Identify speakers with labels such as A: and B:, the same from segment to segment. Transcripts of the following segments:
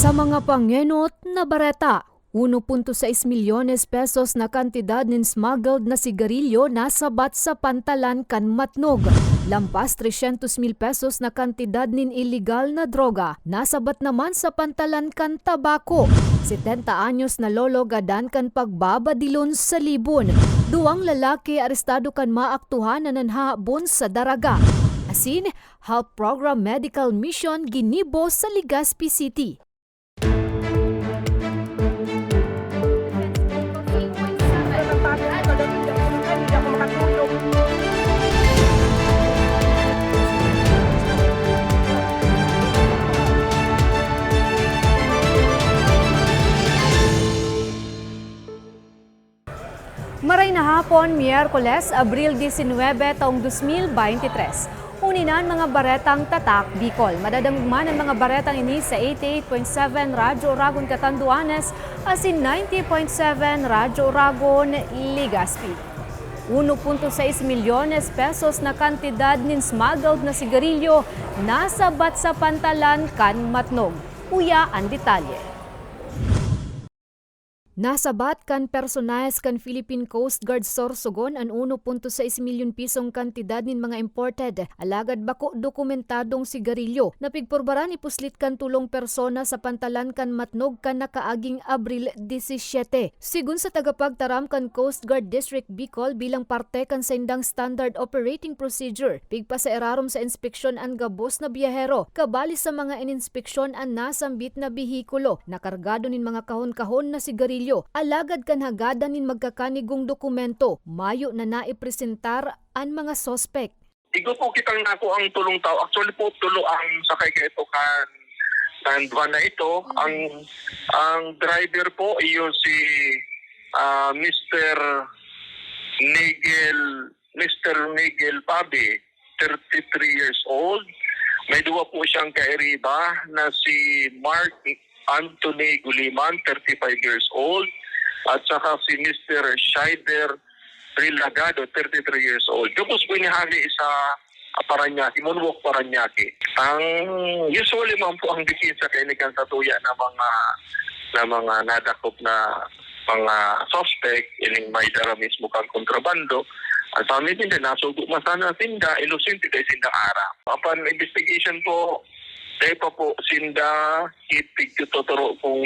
A: Sa mga pangenot na bareta, 1.6 milyones pesos na kantidad ng smuggled na sigarilyo nasabat sa pantalan kan Matnog. Lampas 300,000 pesos na kantidad ng illegal na droga nasabat naman sa pantalan kan tabako. 70 anyos na lolo gadan kan pagbabadilon sa Libon. Duwang lalaki arestado kan maaktuhan na nanhahabon sa Daraga. Asin, Health Program Medical Mission ginibo sa Legazpi City. Maray na hapon, Miyerkules, Abril 19, taong 2023. Uninan mga baretang tatak, Bicol. Madadangman ang mga baretang ini sa 88.7 Radyo Oragon Catanduanes asin 90.7 Radyo Oragon Legazpi. 1.6 milyones pesos na kantidad ng smuggled na sigarilyo nasabat sa pantalan kan Matnog. Uya ang detalye. Nasabat kan personahes kan Philippine Coast Guard Sorsogon ang 1.6 milyon pisong kantidad ng mga imported, alagad bako dokumentadong sigarilyo na pigpurbaran ipuslit kan tulong persona sa pantalan kan Matnog kan nakaaging Abril 17. Sigun sa tagapagtaram kan Coast Guard District Bicol bilang parte kan sendang Standard Operating Procedure, pigpasaerarom sa inspeksyon ang gabos na biyahero, kabali sa mga ininspeksyon ang nasambit na bihikulo, nakargado nin mga kahon-kahon na sigarilyo. Alagad kan hagadan nin magkakanigong dokumento, mayo na naipresentar ang mga sospek.
B: Igo po kitang nako ang tulong tao. Actually po tulo ang sakay ka ito kan van na ito. Ang driver po iyo si Mr. Nigel Pabi, 33 years old. May dua po siyang kairiba na si Mark Anthony Guliman, 35 years old, at saka si Mr. Scheider Rilagado, 33 years old. Tapos binihali sa Paranaque, Moonwalk Paranaque. Ang usually man po ang dikisa kainikan sa tuya na mga nadakop na mga suspect, ining may dara mismo kang kontrabando. At sa amin din, nasugo masana sinda, ilusin tayo sinda ara. Upon investigation po, dahil pa po sinda itig tuturo kung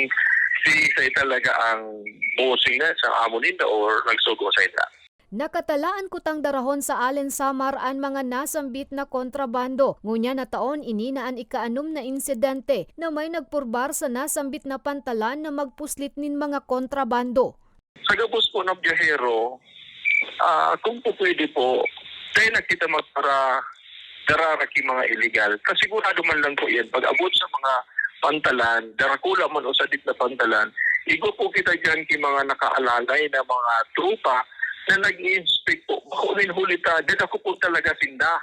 B: si talaga ang bossing na sa amo ninda or nagsugo sa ila.
A: Nakatalaan kutang darahon sa Allen Samar ang mga nasambit na kontrabando. Ngunya na taon ininaan ikaanom na insidente na may nagpurbar sa nasambit na pantalan na magpuslit nin mga kontrabando.
B: Sa gabos po ng biyahero, kung po pwede po, tayo nakita para dararaki mga illegal. Kasigurado man lang po yan. Pag abot sa mga pantalan, darakula man o sadit na pantalan, igo po kita dyan ki mga nakaalalay na mga trupa na nag-i-inspect po. Bakunin hulita, dyan ako po talaga sinda.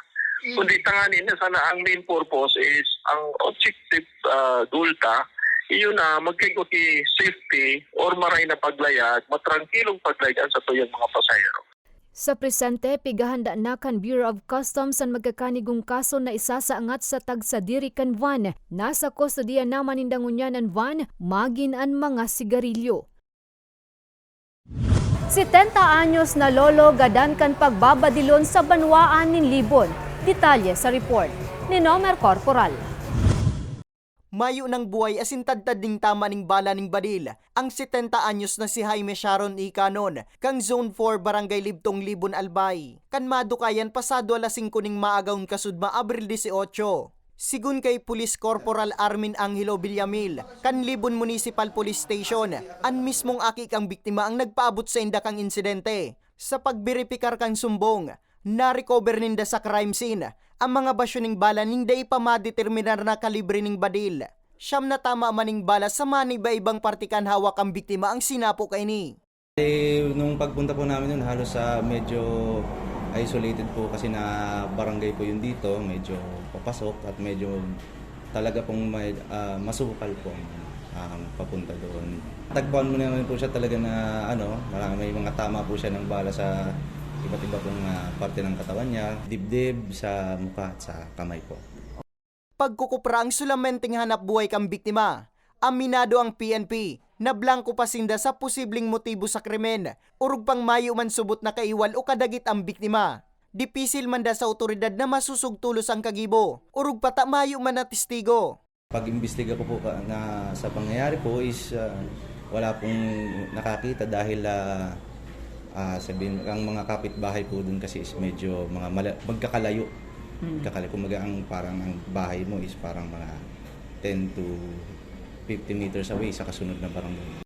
B: Kundi tanganin na sana ang main purpose is, ang objective gulta, iyon na magkago ki safety or maray na paglayag, matrangkilong paglayag sa tuyang mga pasahero.
A: Sa presente, pigahanda na kan Bureau of Customs ang magkakanigong kaso na isasaangat sa tagsadiri kan van. Nasa kustodiya naman indangunya ng van, magin ang mga sigarilyo. 70 anyos na lolo gadan kan pagbabadilon sa banwaan nin Libon. Detalye sa report ni Nomer Corporal.
C: Mayo ng buhay asintadtad ding tama ning bala ning badil. Ang 70 anyos na si Jaime Sharon Icanon, kang Zone 4 Barangay Libtong Libon Albay. Kan madukayan pasado alas 5 ning maagawon kasudma Abril 18. Sigun kay Police Corporal Armin Angelo Villamil, kan Libon Municipal Police Station, an mismong aki kang biktima ang nagpaabot sa indakang insidente. Sa pagbiripikar kang sumbong, na-recover ninda sa crime scene ang mga basyo ning bala ning day pa madeterminar na kalibre ning badil. Siyam na tama maning bala sa maniba-ibang partikan hawak ang biktima ang sinapo kay ni.
D: Nung pagpunta po namin nun, halos medyo isolated po kasi na barangay po yun dito, medyo papasok at medyo talaga pong masukal po ang papunta doon. Tagpuan mo naman po siya talaga na may mga tama po siya ng bala sa iba't iba pong parte ng katawan niya, dibdib, sa mukha at sa kamay po.
C: Pagkukupra ang sulamenteng hanap buhay kang biktima, Aminado ang PNP na blanco pa sinda sa posibleng motibo sa krimen, urug pang mayo man subot na kaiwal o kadagit ang biktima. Dipisil man da sa otoridad na masusugtulos ang kagibo, urug pata mayo man na testigo.
D: Pag-imbestiga ko po na sa pangyayari po is wala pong nakakita dahil sabihin ang mga kapitbahay po dun kasi is medyo magkakalayo. Kumaga parang ang bahay mo is parang mga 10 to 50 meters away sa kasunod na barangay.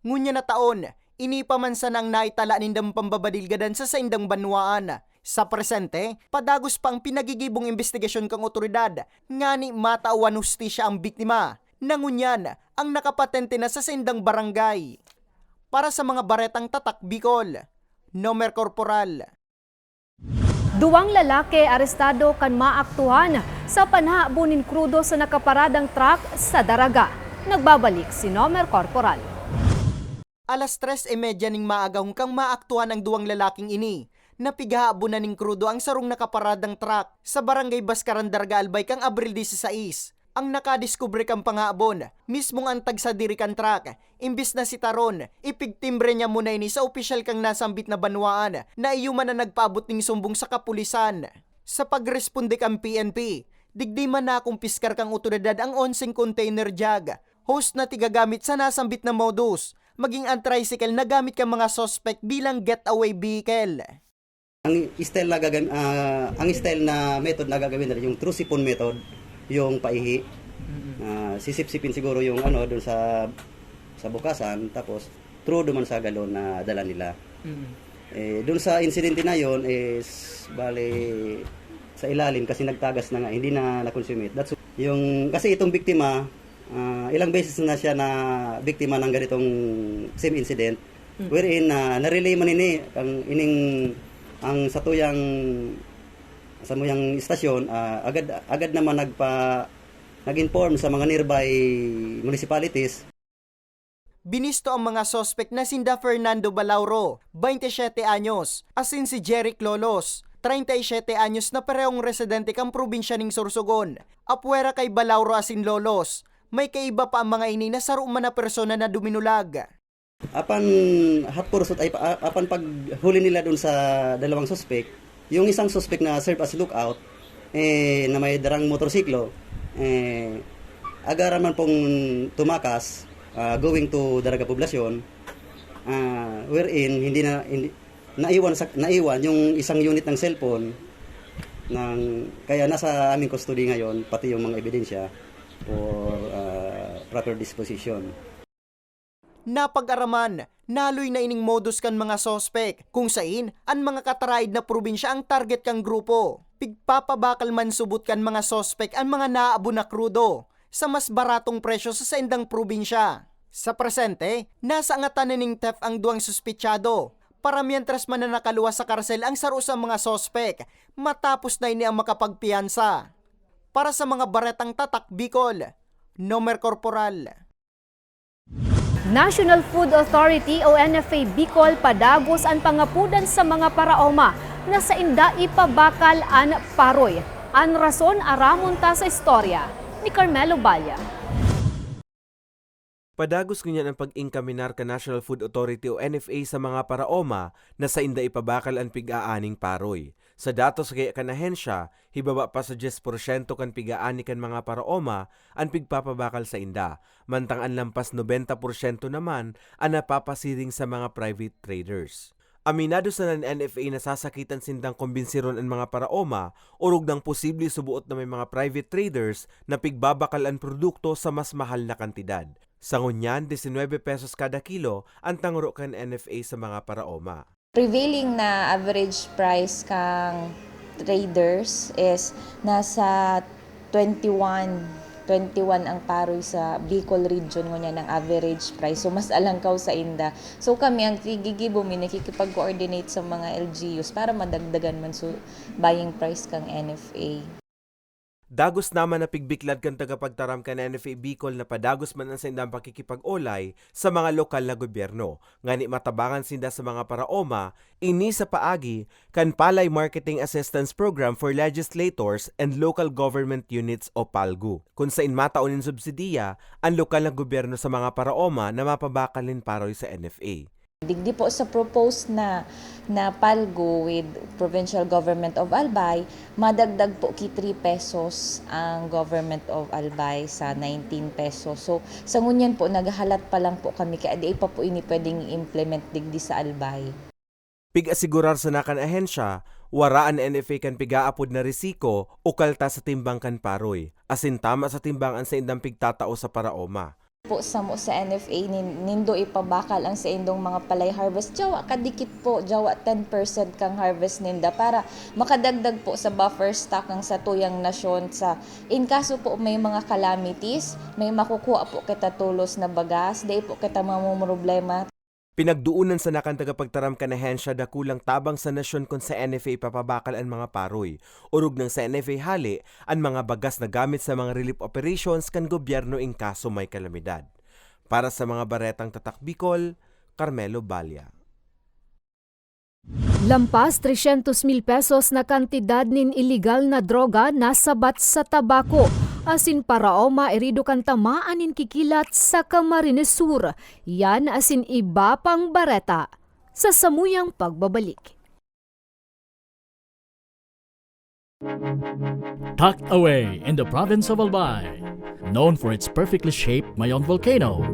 C: Ngunya na taon, inipamansan ang naitala nindang pambabadilgadan sa saindang banwaan. Sa presente, padagos pang pinagigibong investigasyon kang otoridad, ngani matauan hustisya ang biktima. Nangunyan ang nakapatente na sa saindang barangay. Para sa mga baretang tatak Bicol, Nomer Corporal.
A: Duwang lalaki arestado kan maaktuhan sa panhabunin krudo sa nakaparadang truck sa Daraga. Nagbabalik si Nomer Corporal.
C: Alas 3:30 ning maagahong kang maaktuhan ang duwang lalaking ini. Napighabunan ning krudo ang sarong nakaparadang truck sa barangay Baskaran, Daraga, Albay kang Abril 16. Ang nakadiskubre kang panghabon, mismong antag sa diri kan truck. Imbis na si Taron, ipigtimbre niya muna ini sa opisyal kang nasambit na banwaan na iyuman na nagpaabot ning sumbong sa kapulisan. Sa pagresponde kang PNP, digdi man na kumpiskar kang otoridad ang 11 container jag. Host na tigagamit sa nasambit na modus, maging ang tricycle na gamit kang mga suspect bilang getaway vehicle.
E: Ang style na method na gagawin nila yung true sipon method, yung paihi. Sisip-sipin siguro yung doon sa bukasan, tapos true duman sa galon na dala nila. Doon sa insidente na yon is bale sa ilalim kasi nagtagas na nga, hindi na na-consummate. That's yung kasi itong biktima ilang beses na siya na biktima ng ganitong same incident, wherein na-relay man ini ang satuyang istasyon, agad naman nag-inform sa mga nearby municipalities.
C: Binisto ang mga suspect na sinda Fernando Balauro, 27 anyos, asin si Jeric Lolos, 37 anyos na parehong residente kang probinsya ng Sorsogon. Apwera kay Balauro asin Lolos, may kaiba pa ang mga ini na saruman na persona na duminulag.
E: Apan hot pursuit apan paghuli nila doon sa dalawang suspect, yung isang suspect na serve as lookout na may darang motorsiklo, agara man pong tumakas going to Daraga Poblasyon, wherein hindi naiwan yung isang unit ng cellphone kaya nasa aming custody ngayon pati yung mga ebidensya for proper disposition.
C: Napag-araman, naloy na ining modus kan mga sospek, kung sain ang mga kataraid na probinsya ang target kang grupo. Pigpapabakal man subot kan mga sospek ang mga naabo na krudo sa mas baratong presyo sa saindang probinsya. Sa presente, nasa angatan ning theft ang duwang suspitsado. Para mientras man na nakaluwas sa karsel ang saro sa mga sospek, matapos na ini ang makapagpiyansa. Para sa mga baretang tatak Bicol, Nomer Corporal.
A: National Food Authority o NFA Bicol padagos ang pangapudan sa mga paraoma na sa inda ipabakal an paroy. An rason aramon ta sa istorya ni Carmelo Balya.
F: Padagos ganyan ang pag-inkaminar ka National Food Authority o NFA sa mga paraoma na sa inda ipabakal ang pig-aaning paroy. Sa datos kaya kan ahensya, hibaba pa sa 10% kan pig-aani kan mga paraoma ang pigpapabakal sa inda, mantang ang lampas 90% naman ang napapasiring sa mga private traders. Aminado sa NFA na sasakitan sindang kumbinsiron ang mga paraoma o rugdang posible subuot na may mga private traders na pigbabakal ang produkto sa mas mahal na kantidad. Sa ngunyan, 19 pesos kada kilo ang tangro kan NFA sa mga paraoma.
G: Prevailing na average price kang traders is nasa 21 ang paroy sa Bicol region ngunyan ng average price. So mas alangkaw sa inda. So kami ang tigigibumi nakikipag-coordinate sa mga LGUs para madagdagan man so buying price kang NFA.
F: Dagos naman na pigbiklad kan tagapagtaram kan NFA Bicol na padagos man ang sindang pakikipag-olay sa mga lokal na gobyerno. Ngani matabangan sinda sa mga paraoma, ini sa paagi kan Palay Marketing Assistance Program for Legislators and Local Government Units o PALGU. Kung sain mataunin subsidiya ang lokal na gobyerno sa mga paraoma na mapabakalin paroy sa NFA.
G: Digdi po sa proposed na PALGU with Provincial Government of Albay, madagdag po ki 3 pesos ang Government of Albay sa 19 pesos. So sa ngunyan po naghahalat pa lang po kami kaya di pa po ini pwedeng implement digdi sa Albay.
F: Pig-asigurar sa nakan ahensya, waraan NFA kan pigaapod na risiko o kalta sa timbang kan paroy, asin tama sa timbangan sa indang pigtatao sa paraoma.
G: Po sa NFA nindo ipabakal ang sa indong mga palay harvest jawa kadikit po jawa 10% kang harvest ninda para makadagdag po sa buffer stock ang sa tuyang nasyon sa in kaso po may mga calamities may makukuha po kita tulos na bagas dai po kita mamumroblema.
F: Pinagduunan sa nakan tagapagtaram kan ahensya da kulang tabang sa nasyon kung sa NFA papabakal ang mga paroy. Urog ng sa NFA hali ang mga bagas na gamit sa mga relief operations kan gobyerno in kaso may kalamidad. Para sa mga baretang tatak Bicol, Carmelo Balya.
A: Lampas 300,000 pesos na kantidad nin illegal na droga nasabat sa tabako. Asin paraoma irido kan tamaan nin kikilat sa Camarines Sur. Yan asin iba pang bareta. Sa samuyang pagbabalik.
H: Tucked away in the province of Albay, known for its perfectly shaped Mayon volcano,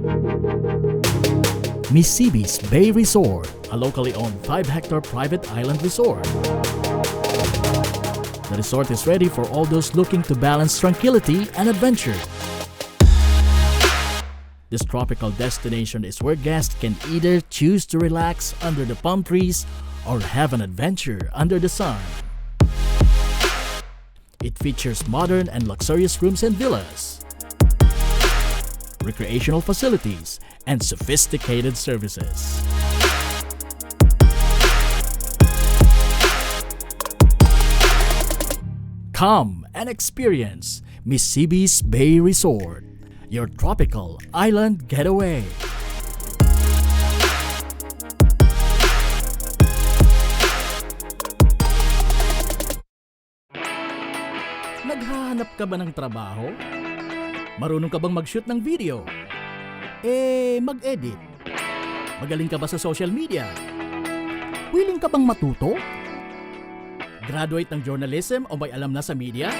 H: Misibis Bay Resort, a locally owned 5-hectare private island resort. The resort is ready for all those looking to balance tranquility and adventure. This tropical destination is where guests can either choose to relax under the palm trees or have an adventure under the sun. It features modern and luxurious rooms and villas, recreational facilities, and sophisticated services. Come and experience Misibis Bay Resort, your tropical island getaway. Naghahanap ka ba ng trabaho? Marunong ka bang mag-shoot ng video? Mag-edit? Magaling ka ba sa social media? Willing ka bang matuto? Graduate ng journalism o may alam na sa media?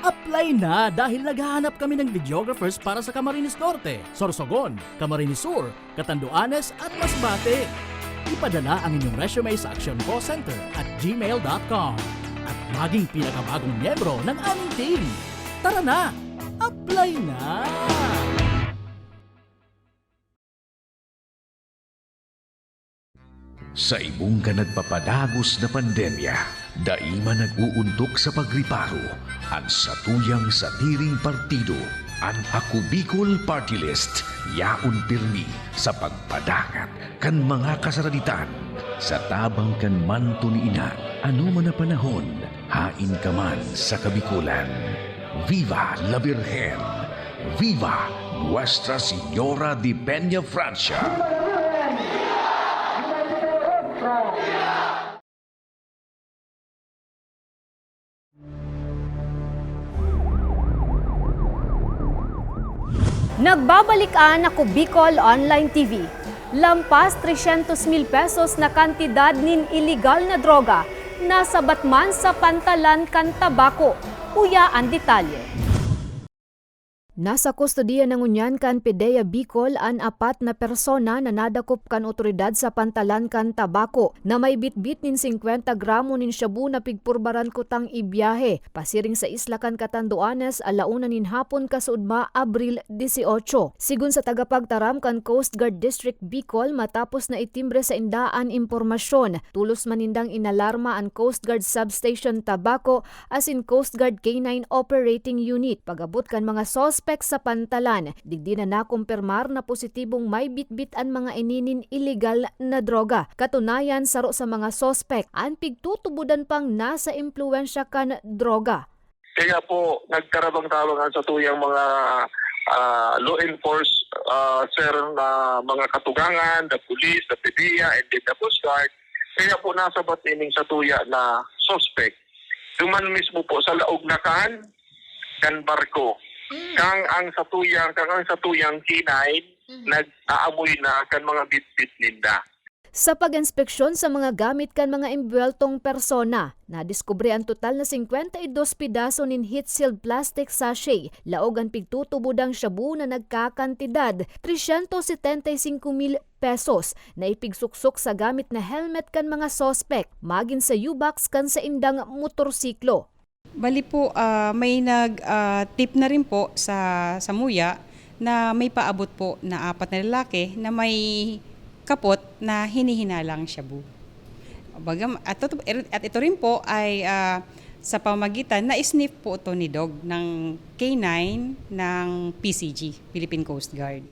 H: Apply na dahil naghahanap kami ng videographers para sa Camarines Norte, Sorsogon, Camarines Sur, Catanduanes at Masbate. Ipadala ang inyong resume sa actioncallcenter@gmail.com at maging pinakabagong miyembro ng aming team. Tara na! Apply na!
I: Sa imong ka nagpapadagos na pandemya, daima nag-uuntok sa pagriparo, ang satuyang satiring partido, ang Ako Bicol Party List, yaon pirmi sa pagpadangat kan mga kasaraditan, sa tabang kan manto ni ina, ano man na panahon, hain ka man sa kabikulan. Viva la Virgen! Viva Nuestra Señora de Peña Francia!
A: Nagbabalik Ako Bicol Online TV. Lampas 300,000 pesos na kantidad nin illegal na droga nasa batman sa pantalan kan tabako. Uya ang detalye. Nasa kustodiya ng unyan kan PDEA Bicol ang 4 na persona na nadakop kan otoridad sa pantalan kan tabako na may bitbit nin 50 gramo nin shabu na pigpurbaran kutang ibiyahe pasiring sa isla kan Catanduanes alauna nin hapon kasudma Abril 18. Sigun sa tagapagtaram kan Coast Guard District Bicol matapos na itimbre sa indaan impormasyon, tulos manindang inalarma ang Coast Guard Substation Tabaco as in Coast Guard K9 Operating Unit pagabot kan mga suspect sa pantalan. Digdi na nakumpirmar na positibong may bitbit ang mga ininin illegal na droga. Katunayan saro sa mga sospek ang pigtutubudan pang nasa impluensya kan droga.
B: Kaya po nagkarabang-tabangan sa tuyang mga law enforcer na mga katugangan, the police, the PDEA, and then the Coast Guard. Kaya po nasa batining sa tuya na suspect. Duman mismo po sa laog na kan barko. Kang ang satuyang kinain nag-aamoy na kan mga bitbit ninda.
A: Sa pag-inspeksyon sa mga gamit kan mga embweltong persona, nadiskubre ang total na 52 pidaso nin heat-sealed plastic sachet, laog ang pigtutubudang shabu na nagkakantidad 375,000 pesos na ipigsuksok sa gamit na helmet kan mga sospek, magin sa U-box kan sa indang motorsiklo.
J: Bali po, may nag-tip na rin po sa Muya na may paabot po na 4 na lalaki na may kapot na hinihinalang shabu. At ito rin po ay sa pamagitan na sniff po ito ni Dog ng K9 ng PCG, Philippine Coast Guard.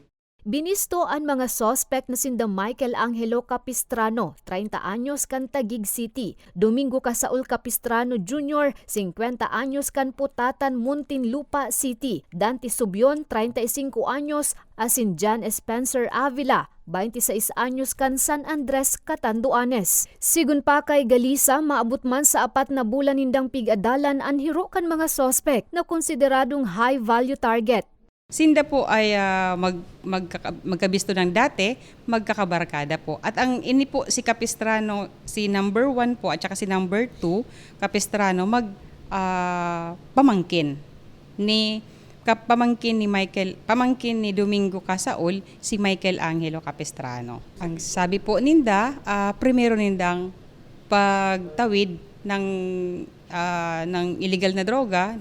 A: Binisto ang mga sospek na sinda Michael Angelo Capistrano, 30 anyos kan Taguig City, Domingo Casaul Capistrano Jr., 50 anyos kan Putatan, Muntinlupa City, Dante Subion, 35 anyos, asin John Spencer Avila, 26 anyos kan San Andres, Catanduanes. Sigun pa kay Galisa, maabot man sa 4 na bulan nindang pig-adalan ang hiro kan mga sospek na konsideradong high-value target.
J: Sinda po ay magkabisto ng dati, magkakabarkada po. At ang ini po si Capistrano, si number 1 po at saka si number 2, Capistrano, pamangkin ni Domingo Casaul, si Michael Angelo Capistrano. Ang sabi po ninda, primero nindang pagtawid ng illegal na droga,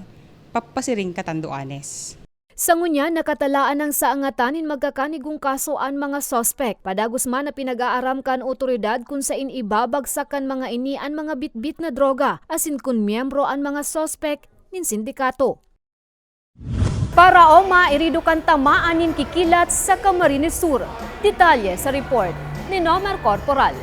J: papasiring Catanduanes.
A: Sa ngunya, nakatalaan ng saangatanin magkakanigong kaso ang mga sospek. Padagos man na pinag-aaram kan otoridad kung sain ibabagsakan mga ini ang mga bitbit na droga, asin kung miyembro ang mga sospek nin sindikato. Para OMA, iridukan tamaan nin kikilat sa Camarines Sur. Detalye sa report ni Nomer Corporal.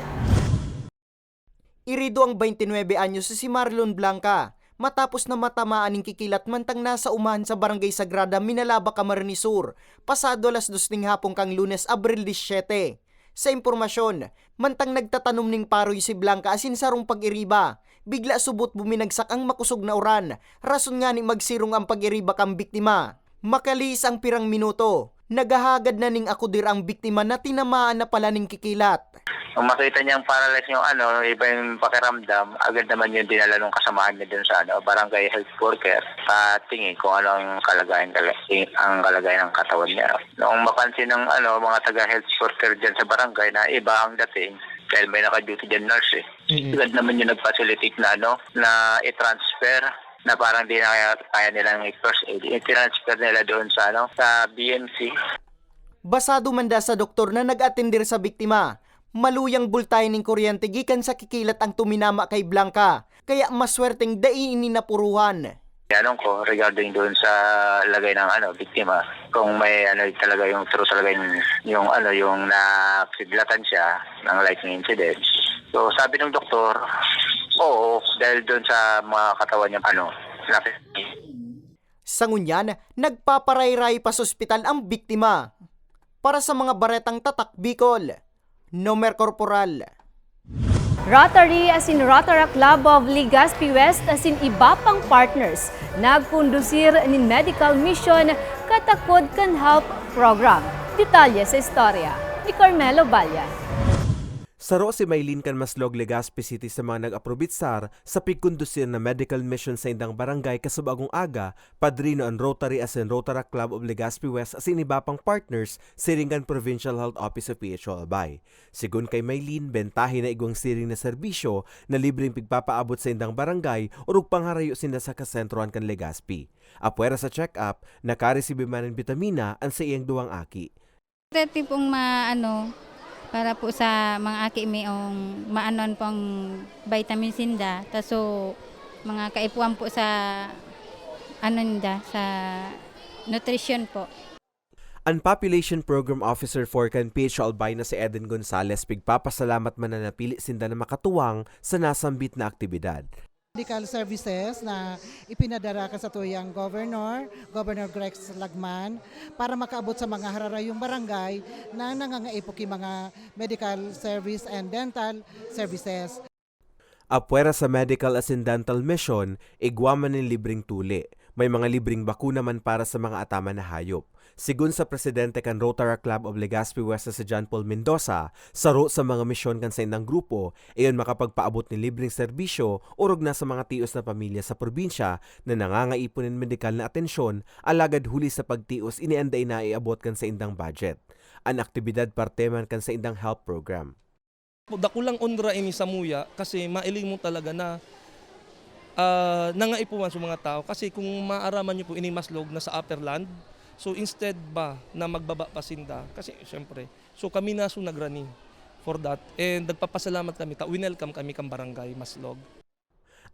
C: Irido ang 29 anyos si Marlon Blanca matapos na matamaan ng kikilat mantang nasa umahan sa Barangay Sagrada, Minalaba, Camarines Sur, pasado 2:00 ng hapon kang Lunes, Abril 17. Sa impormasyon, mantang nagtatanom ning paroy si Blanca asin sarong pag-iriba, bigla subot buminagsak ang makusog na uran, rason nga ni magsirong ang pag-iriba kang biktima. Makalis ang pirang minuto, nagahagad na ning akudir ang biktima na tinamaan na pala ning kikilat.
K: Kung makita niyang paralyzed yung iba yung pakiramdam, agad naman yung dinala ng kasamahan niya dun sa barangay health worker at tingin kung ano ang kalagayan ng katawan niya. Noong mapansin ng mga taga-health worker dyan sa barangay na iba ang dating, dahil may naka-duty dyan nurse agad naman yung nag-facilitate na i-transfer na parang di na kaya nilang i-first aid. I-transfer nila doon sa BMC.
C: Basado manda sa doktor na nag-atendir sa biktima, maluyang bultay ning kuryente gikan sa kikilat ang tuminama kay Blanca, kaya maswerteng daini napuruhan.
K: Tanong ko regarding doon sa lagay ng biktima, kung may talaga yung true sa lagay yung nakidlatan siya ng lightning incident. So sabi ng doktor, oo, dahil doon sa mga katawan niya
C: Sa ngunyan, nagpaparayray pa sa ospital ang biktima. Para sa mga baretang tatak Bicol, Nomer Corporal.
A: Rotary asin Rotaract Club of Legazpi West asin iba pang partners nagkondusir nin medical mission katakod kan help program. Detalye sa istorya ni Carmelo Balya.
F: Saro si Maylin kan Maslog, Legazpi City sa mga nag-aprobitsar sa pigkondusir na medical mission sa indang barangay kasubagong aga, padrino ang Rotary asin Rotaract Club of Legazpi West asin iba pang partners siringan Provincial Health Office of PHO Albay. Sigun kay Maylin, bentahin na igwang siring na serbisyo na libreng pigpapaabot sa indang barangay urug pangharayo sinda sa kasentroan kan Legazpi. Apwera sa check-up, nakaresibe man ng bitamina ang sa iyang duwang aki.
L: Dati pong para po sa mga aki mayong maanon pong vitamin sinda, taso mga kaipuan po sa sa nutrition po.
F: Ang Population Program Officer for kan PHO Albay na si Eden Gonzales pigpapasalamat man na napili sinda na makatuwang sa nasambit na aktibidad.
M: Medical services na ipinadara ka sa tuyang Governor Greg Lagman, para makaabot sa mga hararayong barangay na nangangaipo ki mga medical service and dental services.
F: Apwera sa medical as in dental mission, igwaman ng libreng tuli. May mga libreng bakuna man para sa mga atama na hayop. Sigun sa presidente kan Rotary Club of Legazpi West sa John Paul Mendoza, saro sa mga misyon kan sa indang grupo, ayon makapagpaabot ng libreng serbisyo urog na sa mga tios na pamilya sa probinsya na nangangaipon ng medikal na atensyon, alagad huli sa pagtios inianday na iabot kan sa indang budget. Ang aktibidad parte man kan sa indang health program.
N: Dakulang onra ini sa muya kasi mailing mo talaga na nangaipuan sa mga tao kasi kung maaraman nyo po ini maslog na sa upper land, so instead ba na magbaba pasinda kasi syempre so kami na so nagrani for that and nagpapasalamat kami welcome kami kang barangay Maslog.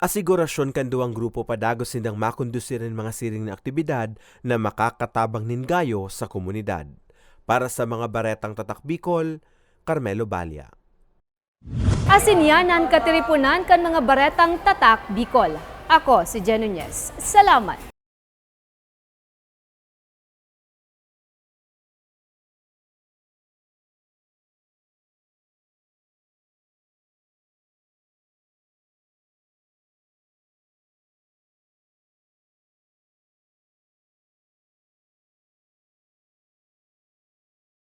F: Asigurasyon kan duwang grupo padagos sindang makondusirin mga siring na aktibidad na makakatabang ningayo sa komunidad. Para sa mga baretang Tatak Bicol, Carmelo Balya.
A: Asinyanan katiripunan kan mga baretang Tatak Bicol. Ako si Jen Nunez. Salamat!